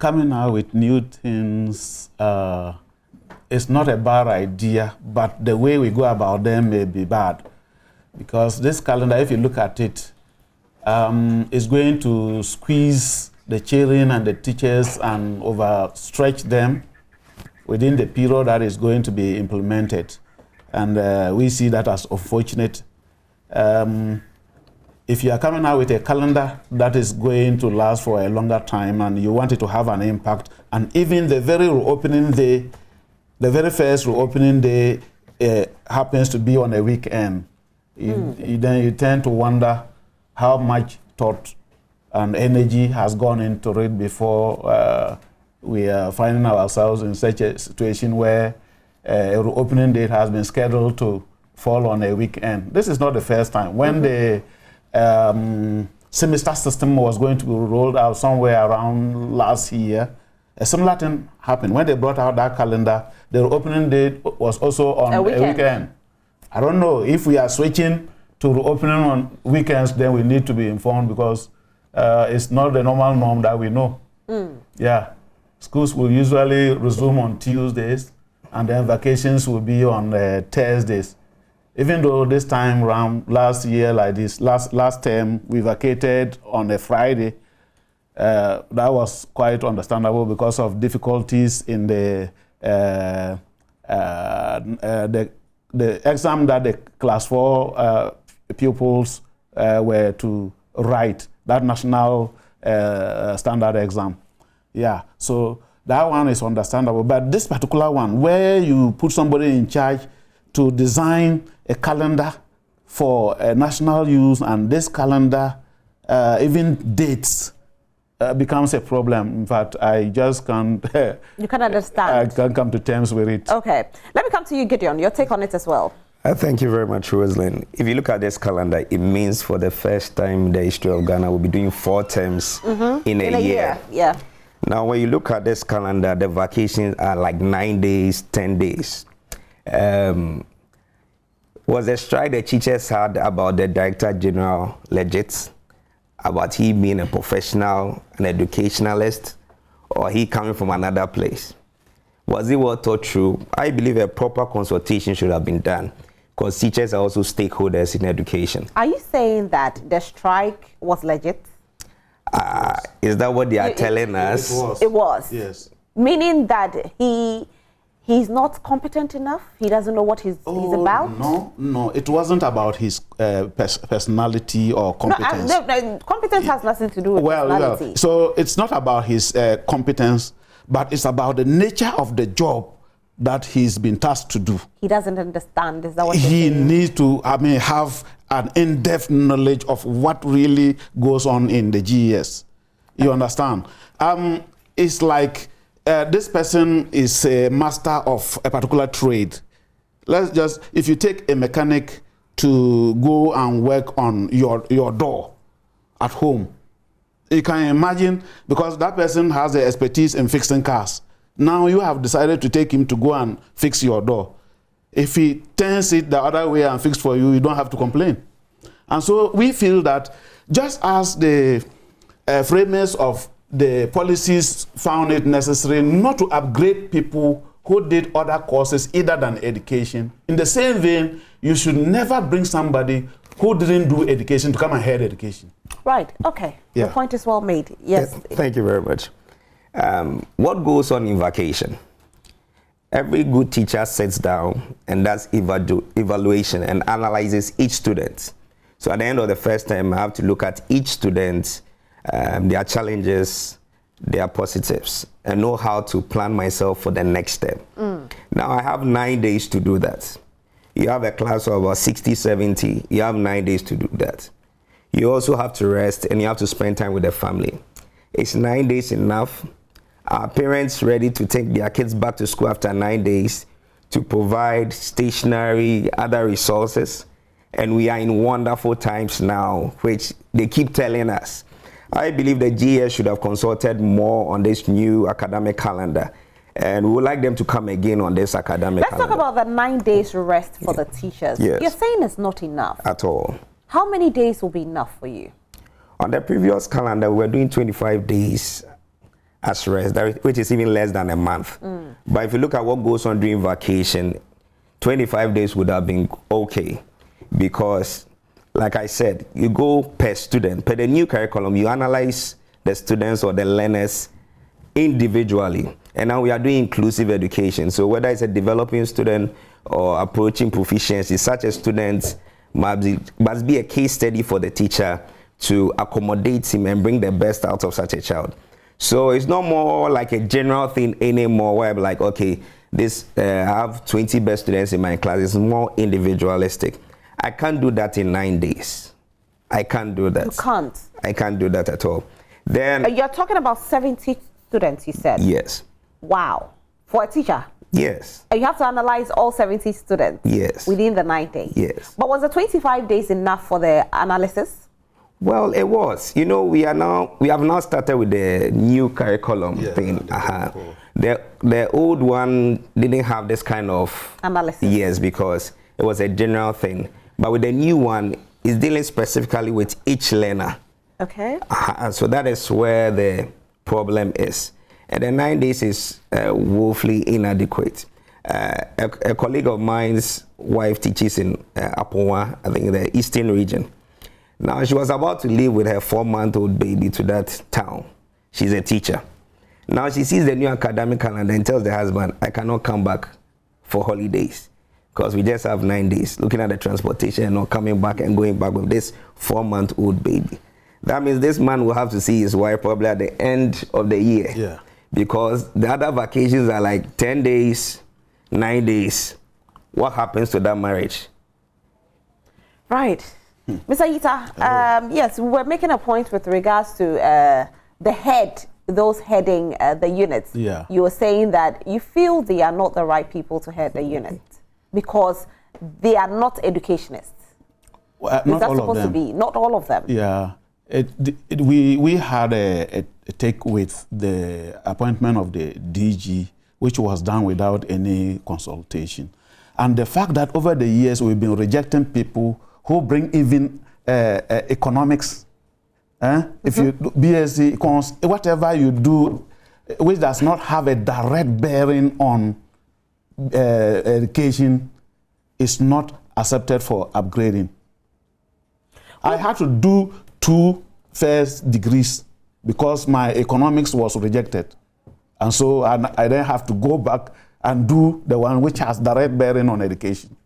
coming out with new things is not a bad idea, but the way we go about them may be bad. Because this calendar, if you look at it, is going to squeeze the children and the teachers and overstretch them within the period that is going to be implemented. And we see that as unfortunate. If you are coming out with a calendar that is going to last for a longer time and you want it to have an impact, and even the very reopening day, the very first reopening day happens to be on a weekend, then you tend to wonder how much thought and energy has gone into it before we are finding ourselves in such a situation where a reopening date has been scheduled to fall on a weekend. This is not the first time. When the semester system was going to be rolled out somewhere around last year, a similar thing happened. When they brought out that calendar, the reopening date was also on a weekend. I don't know if we are switching to reopening on weekends, then we need to be informed, because it's not the normal norm that we know. Yeah, schools will usually resume on Tuesdays, and then vacations will be on Thursdays. Even though this time around, last year like this, last term, we vacated on a Friday. That was quite understandable because of difficulties in the exam that the class 4 pupils were to write, that national standard exam. Yeah, so that one is understandable. But this particular one, where you put somebody in charge to design a calendar for national use, and this calendar, even dates, becomes a problem. In fact, I just can't... You can understand. I can't come to terms with it. Okay. Let me come to you, Gideon. Your take on it as well. Thank you very much, Rosalind. If you look at this calendar, it means for the first time in the history of Ghana, we'll be doing 4 terms in a year. Yeah. Now, when you look at this calendar, the vacations are like 9 days, 10 days. Was the strike the teachers had about the Director General legit, about he being a professional, an educationalist, or he coming from another place? Was it well thought through? I believe a proper consultation should have been done, because teachers are also stakeholders in education. Are you saying that the strike was legit? Is that what they are telling us? It was. It was. Yes. Meaning that he's not competent enough? He doesn't know what he's about? No, it wasn't about his personality or competence. No, competence has nothing to do with personality. Well, so it's not about his competence, but it's about the nature of the job that he's been tasked to do. He doesn't understand. Is that what he you're saying? needs to have an in-depth knowledge of what really goes on in the GES. You understand? It's like this person is a master of a particular trade. If you take a mechanic to go and work on your door at home, you can imagine, because that person has the expertise in fixing cars. Now you have decided to take him to go and fix your door. If he turns it the other way and fixes for you, you don't have to complain. And so we feel that just as the framers of the policies found it necessary not to upgrade people who did other courses other than education, in the same vein, you should never bring somebody who didn't do education to come and head education. Right, okay. Yeah. The point is well made. Yes. Thank you very much. What goes on in vacation? Every good teacher sits down and does evaluation and analyzes each student. So at the end of the first term, I have to look at each student, their challenges, their positives, and know how to plan myself for the next term. Now I have 9 days to do that. You have a class of about 60, 70. You have 9 days to do that. You also have to rest and you have to spend time with the family. Is 9 days enough? Are parents ready to take their kids back to school after 9 days to provide stationery, other resources? And we are in wonderful times now, which they keep telling us. I believe the GES should have consulted more on this new academic calendar. And we would like them to come again on this academic calendar. Let's talk about the 9 days rest for the teachers. Yes. You're saying it's not enough. At all. How many days will be enough for you? On the previous calendar, we were doing 25 days as rest, which is even less than a month. But if you look at what goes on during vacation, 25 days would have been okay, because like I said, you go per student, per the new curriculum, you analyze the students or the learners individually. And now we are doing inclusive education. So whether it's a developing student or approaching proficiency, such as students must be a case study for the teacher to accommodate him and bring the best out of such a child. So it's not more like a general thing anymore where I'm like, okay, this I have 20 best students in my class. It's more individualistic. I can't do that in 9 days. I can't do that. You can't. I can't do that at all. Then you're talking about 70 students, you said? Yes. Wow. For a teacher? Yes. And you have to analyze all 70 students? Yes. Within the 9 days? Yes. But was the 25 days enough for the analysis? Well, it was. You know, we have now started with the new curriculum thing. The old one didn't have this kind of analysis. Yes, because it was a general thing. But with the new one, it's dealing specifically with each learner. Okay. So that is where the problem is. And the 9 days is woefully inadequate. A colleague of mine's wife teaches in Apowa, I think in the eastern region. Now she was about to leave with her 4-month-old baby to that town. She's a teacher. Now she sees the new academic calendar and tells the husband, I cannot come back for holidays because we just have 9 days, looking at the transportation and not coming back and going back with this 4-month-old baby. That means this man will have to see his wife probably at the end of the year. Yeah. Because the other vacations are like 10 days, 9 days. What happens to that marriage? Right. Mr. Yita, yes, we're making a point with regards to those heading the units. Yeah. You were saying that you feel they are not the right people to head the unit because they are not educationists. Well, Is that supposed to be? Not all of them. Yeah. We had a take with the appointment of the DG, which was done without any consultation. And the fact that over the years we've been rejecting people who bring even economics, if you do BSc, whatever you do, which does not have a direct bearing on education, is not accepted for upgrading. I had to do 2 first degrees because my economics was rejected. And so I then have to go back and do the one which has direct bearing on education.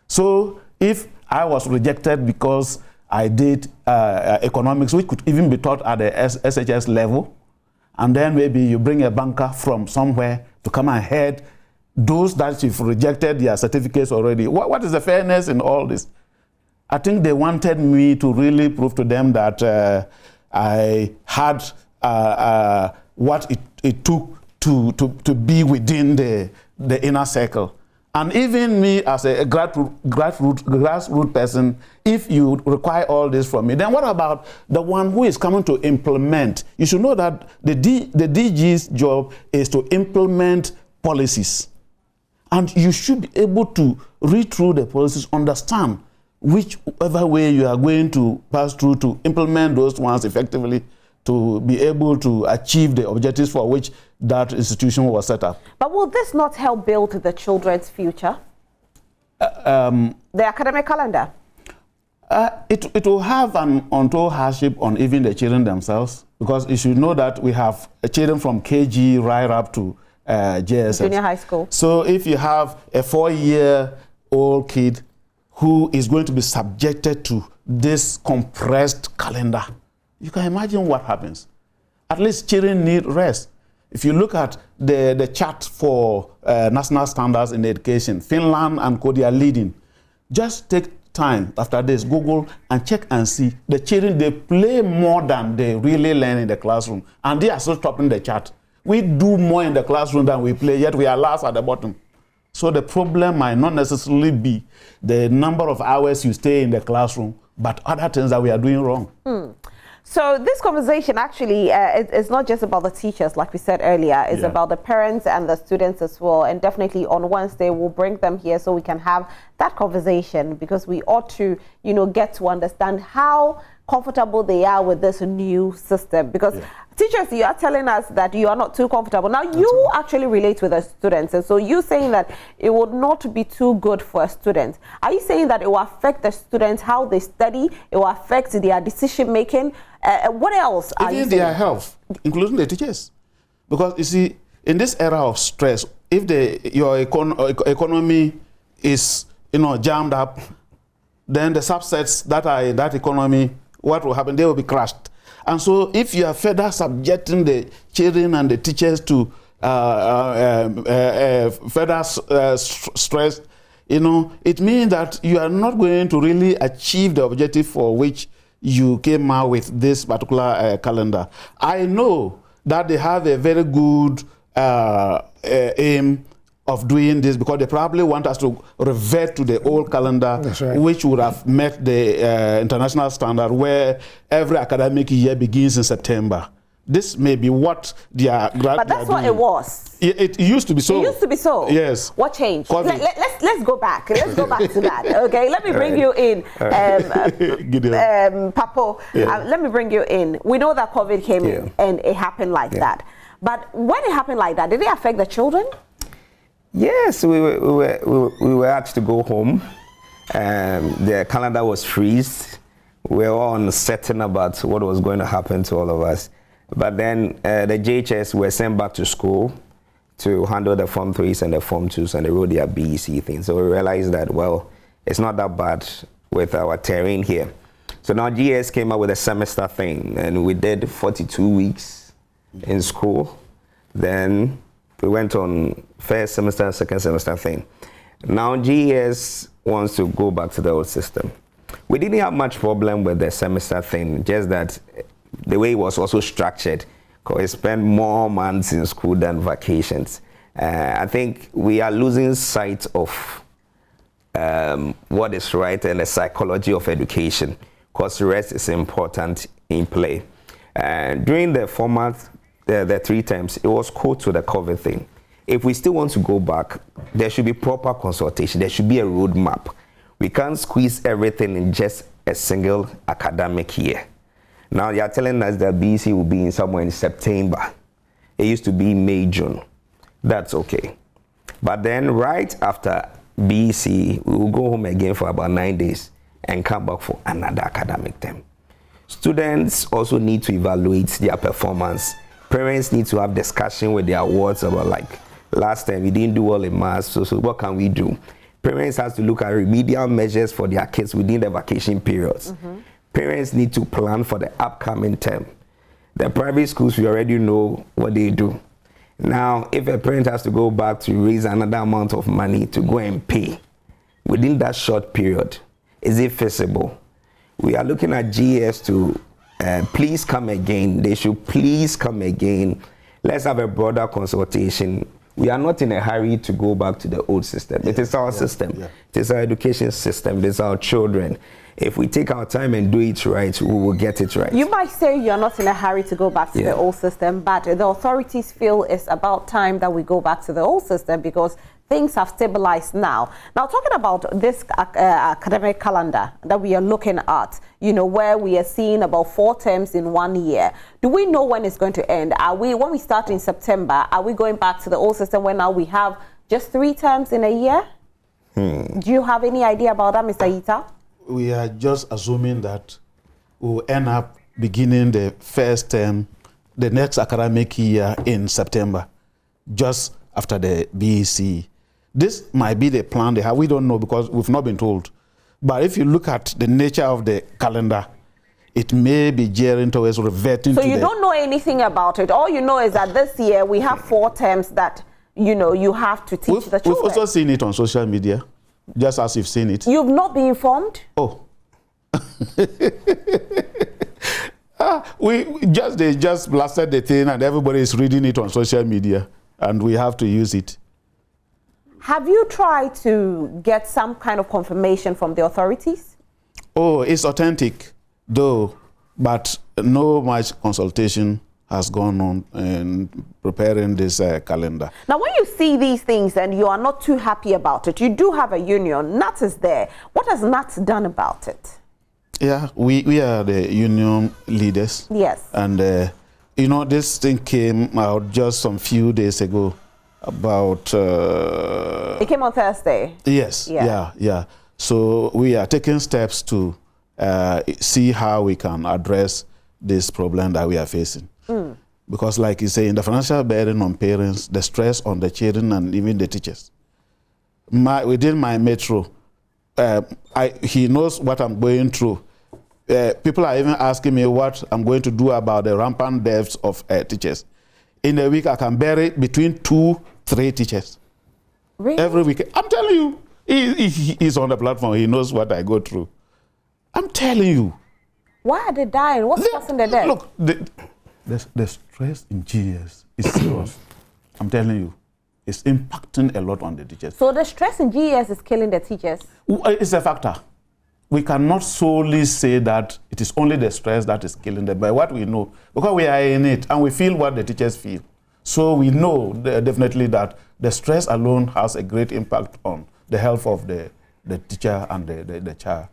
So if I was rejected because I did economics, which could even be taught at the SHS level, and then maybe you bring a banker from somewhere to come and head those that you've rejected their certificates already. What is the fairness in all this? I think they wanted me to really prove to them that I had what it took to be within the inner circle. And even me as a grassroots person, if you require all this from me, then what about the one who is coming to implement? You should know that the DG's job is to implement policies. And you should be able to read through the policies, understand whichever way you are going to pass through to implement those ones effectively to be able to achieve the objectives for which that institution was set up. But will this not help build the children's future? The academic calendar? It will have an untold hardship on even the children themselves, because you should know that we have children from KG right up to GES. Junior high school. So if you have a 4-year-old kid who is going to be subjected to this compressed calendar, you can imagine what happens. At least children need rest. If you look at the chart for national standards in education, Finland and Korea are leading. Just take time after this, Google and check and see. The children, they play more than they really learn in the classroom, and they are still topping the chart. We do more in the classroom than we play, yet we are last at the bottom. So the problem might not necessarily be the number of hours you stay in the classroom, but other things that we are doing wrong. So this conversation actually is not just about the teachers, like we said earlier. It's about the parents and the students as well. And definitely on Wednesday, we'll bring them here so we can have that conversation, because we ought to, get to understand how comfortable they are with this new system? Because teachers, you are telling us that you are not too comfortable. Now, you actually relate with the students, and so you're saying that it would not be too good for a student. Are you saying that it will affect the students, how they study, it will affect their decision making? What else are you saying? Their health, including the teachers. Because, you see, in this era of stress, if your economy is, jammed up, then the subsets that are in that economy, what will happen? They will be crushed. And so if you are further subjecting the children and the teachers to further stress, it means that you are not going to really achieve the objective for which you came out with this particular calendar. I know that they have a very good aim of doing this because they probably want us to revert to the old calendar, which would have met the international standard where every academic year begins in September. This may be what they are. But that's what it was. It used to be so. It used to be so. Yes. What changed? Let's go back. Let's go back to that. Okay. Let me bring you in, Papo. Let me bring you in. We know that COVID came in and it happened like that. But when it happened like that, did it affect the children? Yes, we were asked to go home. The calendar was freezed. We were all uncertain about what was going to happen to all of us. But then the GHS were sent back to school to handle the Form 3s and the Form 2s, and they wrote their BEC thing. So we realized that, well, it's not that bad with our terrain here. So now GES came up with a semester thing, and we did 42 weeks in school. Then we went on first semester and second semester thing. Now GES wants to go back to the old system. We didn't have much problem with the semester thing, just that the way it was also structured, because we spent more months in school than vacations. I think we are losing sight of what is right and the psychology of education, because rest is important in play. During the format, the 3 terms, it was cool to the COVID thing. If we still want to go back, there should be proper consultation. There should be a roadmap. We can't squeeze everything in just a single academic year. Now they are telling us that BEC will be in somewhere in September. It used to be May, June. That's okay. But then right after BEC, we will go home again for about 9 days and come back for another academic term. Students also need to evaluate their performance. Parents need to have discussion with their wards about, like, last time we didn't do well in maths, so what can we do? Parents have to look at remedial measures for their kids within the vacation periods. Parents need to plan for the upcoming term. The private schools, we already know what they do. Now, if a parent has to go back to raise another amount of money to go and pay within that short period, is it feasible? We are looking at GES to please come again. They should please come again. Let's have a broader consultation. We are not in a hurry to go back to the old system. It is our system. It is our education system. It is our children. If we take our time and do it right, we will get it right. You might say you're not in a hurry to go back to the old system, but the authorities feel it's about time that we go back to the old system because things have stabilized now. Now, talking about this academic calendar that we are looking at, where we are seeing about 4 terms in 1 year, do we know when it's going to end? When we start in September, are we going back to the old system where now we have just 3 terms in a year? Do you have any idea about that, Mr. Ita? We are just assuming that we'll end up beginning the first term, the next academic year in September, just after the BEC. This might be the plan they have. We don't know because we've not been told. But if you look at the nature of the calendar, it may be gearing towards reverting to So you don't know anything about it. All you know is that this year we have 4 terms that, you have to teach the children. We've also seen it on social media, just as you've seen it. You've not been informed? Oh. They just blasted the thing and everybody is reading it on social media and we have to use it. Have you tried to get some kind of confirmation from the authorities? Oh, it's authentic, though, but no much consultation has gone on in preparing this calendar. Now, when you see these things and you are not too happy about it, you do have a union. GNAT is there. What has GNAT done about it? Yeah, we are the union leaders. Yes. And, you know, this thing came out just some few days ago about... it came on Thursday. Yes, yeah. So we are taking steps to see how we can address this problem that we are facing. Because like you say, in the financial burden on parents, the stress on the children and even the teachers. Within my metro, he knows what I'm going through. People are even asking me what I'm going to do about the rampant deaths of teachers. In a week, I can bury between 2-3 teachers. Really? Every week. I'm telling you, he's on the platform. He knows what I go through. I'm telling you. Why are they dying? What's causing the death? Look, the stress in GES is serious. I'm telling you. It's impacting a lot on the teachers. So the stress in GES is killing the teachers? It's a factor. We cannot solely say that it is only the stress that is killing them, but what we know, because we are in it and we feel what the teachers feel. So we know definitely that the stress alone has a great impact on the health of the teacher and the child.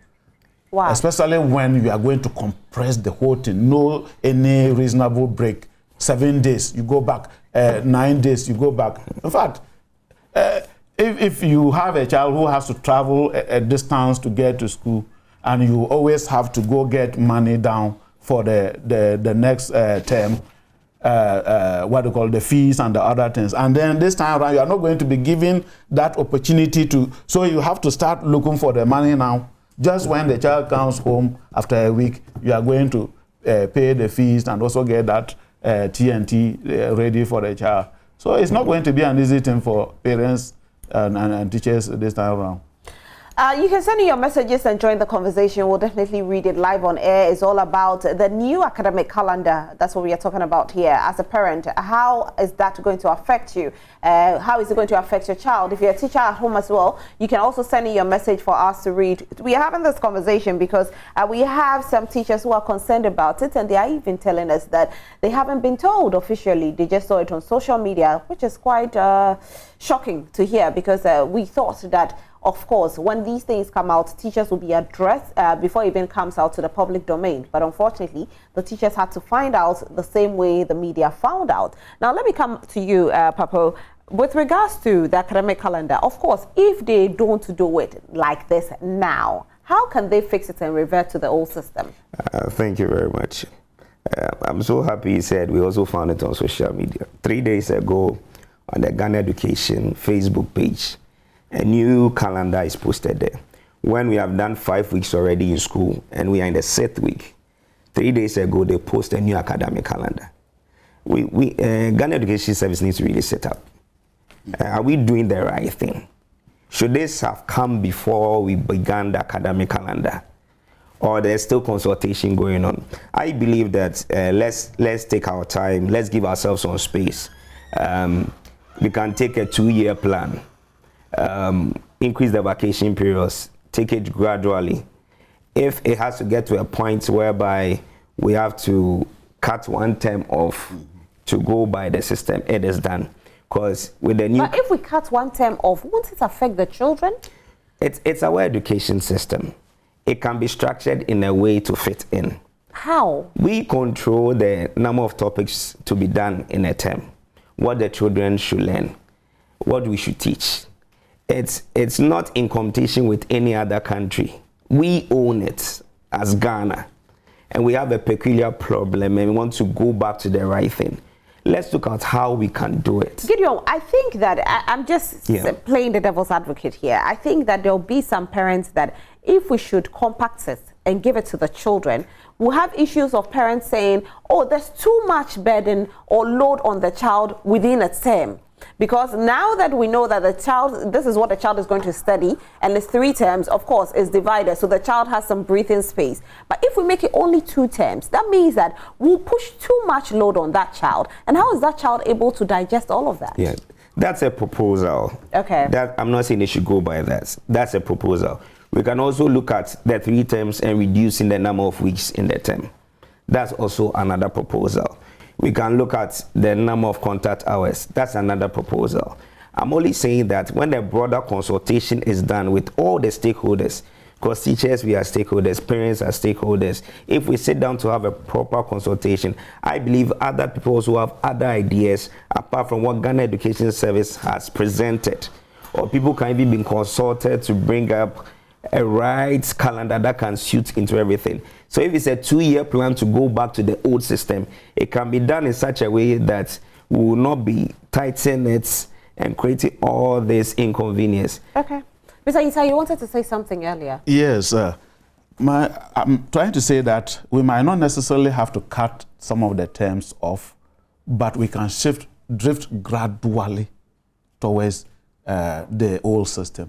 Wow. Especially when you are going to compress the whole thing, no any reasonable break. 7 days, you go back. 9 days, you go back. In fact, if you have a child who has to travel a distance to get to school, and you always have to go get money down for the next term, what they call the fees and the other things, and then this time around you are not going to be given that opportunity to, so you have to start looking for the money now. Just when the child comes home after a week, you are going to pay the fees and also get that TNT ready for the child. So it's not going to be an easy thing for parents and teachers this time around. You can send in your messages and join the conversation. We'll definitely read it live on air. It's all about the new academic calendar. That's what we are talking about here. As a parent, how is that going to affect you? How is it going to affect your child? If you're a teacher at home as well, you can also send in your message for us to read. We are having this conversation because we have some teachers who are concerned about it, and they are even telling us that they haven't been told officially. They just saw it on social media, which is quite shocking to hear, because we thought that, of course, when these things come out, teachers will be addressed before it even comes out to the public domain. But unfortunately, the teachers had to find out the same way the media found out. Now, let me come to you, Papo. With regards to the academic calendar, of course, if they don't do it like this now, how can they fix it and revert to the old system? Thank you very much. I'm so happy you said we also found it on social media. 3 days ago, on the GNAT Education Facebook page, a new calendar is posted there. When we have done 5 weeks already in school and we are in the 6th week, 3 days ago they posted a new academic calendar. GNAT Education Service needs to really set up. Are we doing the right thing? Should this have come before we began the academic calendar, or there's still consultation going on? I believe that let's take our time. Let's give ourselves some space. We can take a 2-year plan. Increase the vacation periods, take it gradually. If it has to get to a point whereby we have to cut 1 term off to go by the system, it is done. Because with the new... But if we cut 1 term off, won't it affect the children? It's our education system. It can be structured in a way to fit in. How? We control the number of topics to be done in a term, what the children should learn, what we should teach. It's not in competition with any other country. We own it as Ghana, and we have a peculiar problem, and we want to go back to the right thing. Let's look at how we can do it. Gideon, I think that I'm just playing the devil's advocate here. I think that there'll be some parents that if we should compact it and give it to the children, we'll have issues of parents saying, oh, there's too much burden or load on the child within a term. Because now that we know that the child, this is what the child is going to study, and it's 3 terms, of course, is divided, so the child has some breathing space. But if we make it only 2 terms, that means that we'll push too much load on that child. And how is that child able to digest all of that? Yeah, that's a proposal. Okay. I'm not saying they should go by that. That's a proposal. We can also look at the 3 terms and reducing the number of weeks in the term. That's also another proposal. We can look at the number of contact hours. That's another proposal. I'm only saying that when the broader consultation is done with all the stakeholders, Because teachers, we are stakeholders, parents are stakeholders. If we sit down to have a proper consultation, I believe other people also have other ideas apart from what Ghana Education Service has presented. Or people can even be consulted to bring up a right calendar that can suit into everything. So if it's a 2-year plan to go back to the old system, it can be done in such a way that we will not be tightening it and creating all this inconvenience. Okay. Mr. Isa, you wanted to say something earlier. Yes. I'm trying to say that we might not necessarily have to cut some of the terms off, but we can drift gradually towards the old system.